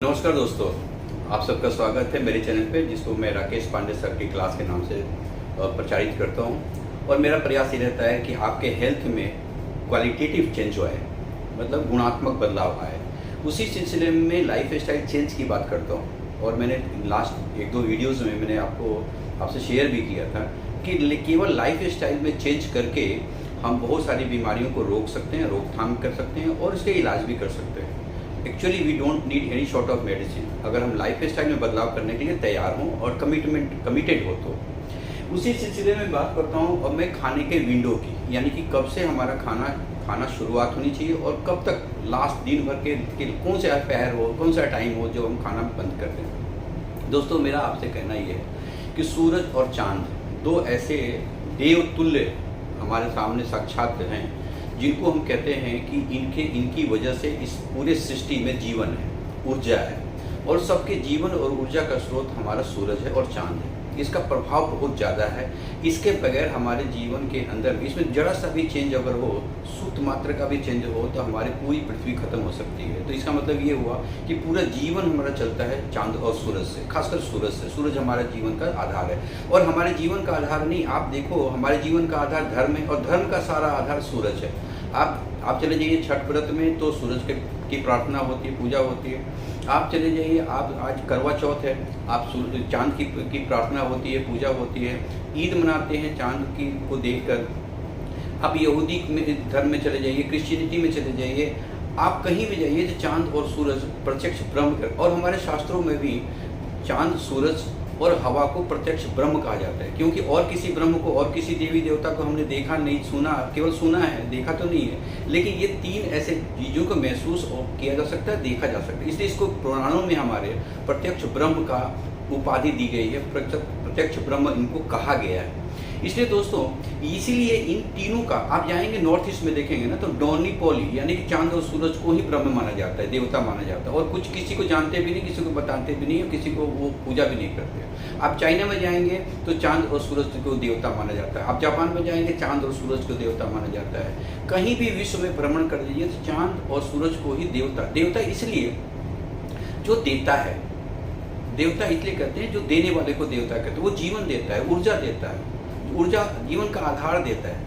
नमस्कार दोस्तों, आप सबका स्वागत है मेरे चैनल पे, जिसको मैं राकेश पांडे सर की क्लास के नाम से प्रचारित करता हूँ। और मेरा प्रयास ये रहता है कि आपके हेल्थ में क्वालिटेटिव चेंज आए, मतलब गुणात्मक बदलाव आए। उसी सिलसिले में लाइफ स्टाइल चेंज की बात करता हूँ। और मैंने लास्ट एक दो वीडियोज़ में मैंने आपसे शेयर भी किया था कि केवल लाइफ स्टाइल में चेंज करके हम बहुत सारी बीमारियों को रोक सकते हैं, रोकथाम कर सकते हैं और उसके इलाज भी कर सकते हैं। Actually we don't need any sort of medicine, अगर हम लाइफ स्टाइल में बदलाव करने के लिए तैयार हों और कमिटेड हो तो। उसी सिलसिले में बात करता हूँ अब मैं खाने के विंडो की, यानी कि कब से हमारा खाना शुरुआत होनी चाहिए और कब तक लास्ट दिन भर के कौन सा पहर हो, कौन सा टाइम हो जो हम खाना बंद करते हैं। दोस्तों, मेरा आपसे कहना ये है कि सूरज और चांद दो ऐसे देवतुल्य हमारे सामने साक्षात हैं, जिनको हम कहते हैं कि इनकी वजह से इस पूरे सृष्टि में जीवन है, ऊर्जा है। और सबके जीवन और ऊर्जा का स्रोत हमारा सूरज है और चांद है। इसका प्रभाव बहुत ज़्यादा है। इसके बगैर हमारे जीवन के अंदर इसमें जरा सा भी चेंज अगर हो, सूत मात्र का भी चेंज हो, तो हमारी पूरी पृथ्वी खत्म हो सकती है। तो इसका मतलब ये हुआ कि पूरा जीवन हमारा चलता है चांद और सूरज से, खासकर सूरज से। सूरज हमारा जीवन का आधार है। और हमारे जीवन का आधार नहीं, आप देखो, हमारे जीवन का आधार धर्म है और धर्म का सारा आधार सूरज है। आप चले जाइए छठ व्रत में तो सूरज की प्रार्थना होती है, पूजा होती है। आप चले जाइए, आप आज करवा चौथ है, आप चांद की प्रार्थना होती है, पूजा होती है। ईद मनाते हैं चांद को देखकर। आप यहूदी धर्म में चले जाइए, क्रिश्चियनिटी में चले जाइए, आप कहीं भी जाइए तो चांद और सूरज प्रत्यक्ष ब्रह्म। और हमारे शास्त्रों में भी चांद, सूरज और हवा को प्रत्यक्ष ब्रह्म कहा जाता है, क्योंकि और किसी ब्रह्म को और किसी देवी देवता को हमने देखा नहीं, सुना, केवल सुना है, देखा तो नहीं है। लेकिन ये तीन ऐसे चीज़ों को महसूस किया जा सकता है, देखा जा सकता है। इसलिए इसको पुराणों में हमारे प्रत्यक्ष ब्रह्म का उपाधि दी गई है, प्रत्यक्ष ब्रह्म इनको कहा गया है। इसलिए दोस्तों, इसीलिए इन तीनों का आप जाएंगे नॉर्थ ईस्ट में देखेंगे ना, तो डॉनी पॉली यानी कि चांद और सूरज को ही ब्रह्म माना जाता है, देवता माना जाता है। और कुछ किसी को जानते भी नहीं, किसी को बताते भी नहीं, और किसी को वो पूजा भी नहीं करते। आप चाइना में जाएंगे तो चांद और सूरज को देवता माना जाता है। आप जापान में जाएंगे, चांद और सूरज को देवता माना जाता है। कहीं भी विश्व में भ्रमण कर लीजिए तो चांद और सूरज को ही देवता इसलिए जो देता है, देवता इसलिए कहते हैं, जो देने वाले को देवता कहते हैं। वो जीवन देता है, ऊर्जा देता है, ऊर्जा जीवन का आधार देता है।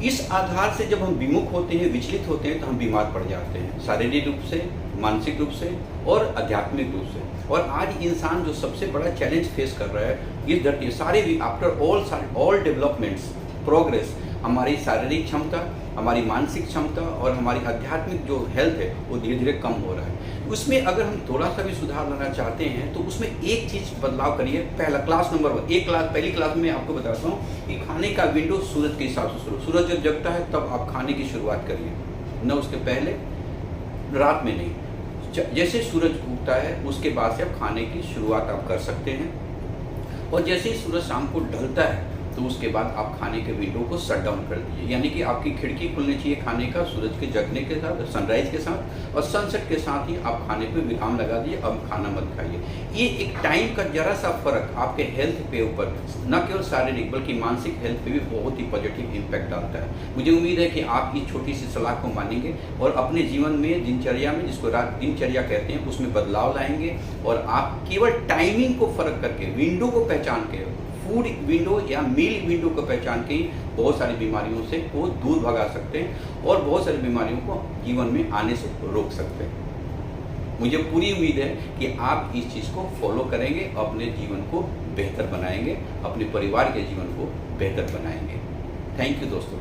इस आधार से जब हम विमुख होते हैं, विचलित होते हैं, तो हम बीमार पड़ जाते हैं, शारीरिक रूप से, मानसिक रूप से और आध्यात्मिक रूप से। और आज इंसान जो सबसे बड़ा चैलेंज फेस कर रहा है, ये धरती सारे आफ्टर ऑल डेवलपमेंट्स, प्रोग्रेस, हमारी शारीरिक क्षमता, हमारी मानसिक क्षमता और हमारी आध्यात्मिक जो हेल्थ है वो धीरे धीरे कम हो रहा है। उसमें अगर हम थोड़ा सा भी सुधार लाना चाहते हैं तो उसमें एक चीज़ बदलाव करिए। क्लास नंबर 1, पहली क्लास में आपको बताता हूँ कि खाने का विंडो सूरज के हिसाब से शुरू। सूरज जब जगता है तब आप खाने की शुरुआत करिए, न उसके पहले, रात में नहीं। जैसे सूरज उगता है उसके बाद से आप खाने की शुरुआत आप कर सकते हैं। और जैसे ही सूरज शाम को ढलता है तो उसके बाद आप खाने के विंडो को शट डाउन कर दीजिए, यानी कि आपकी खिड़की खुलनी चाहिए खाने का सूरज के जगने के साथ, सनराइज के साथ, और सनसेट के साथ ही आप खाने पे विराम लगा दीजिए। अब खाना मत खाइए। ये एक टाइम का जरा सा फर्क आपके हेल्थ पे ऊपर, न केवल शारीरिक बल्कि मानसिक हेल्थ पे भी बहुत ही पॉजिटिव इम्पैक्ट डालता है। मुझे उम्मीद है कि आप इस छोटी सी सलाह को मानेंगे और अपने जीवन में, दिनचर्या में, जिसको रात दिनचर्या कहते हैं, उसमें बदलाव लाएंगे। और आप केवल टाइमिंग को फर्क करके, विंडो को पहचान के, फूड विंडो या मील विंडो को पहचान के बहुत सारी बीमारियों से वो दूर भगा सकते हैं और बहुत सारी बीमारियों को जीवन में आने से रोक सकते हैं। मुझे पूरी उम्मीद है कि आप इस चीज़ को फॉलो करेंगे, अपने जीवन को बेहतर बनाएंगे, अपने परिवार के जीवन को बेहतर बनाएंगे। थैंक यू दोस्तों।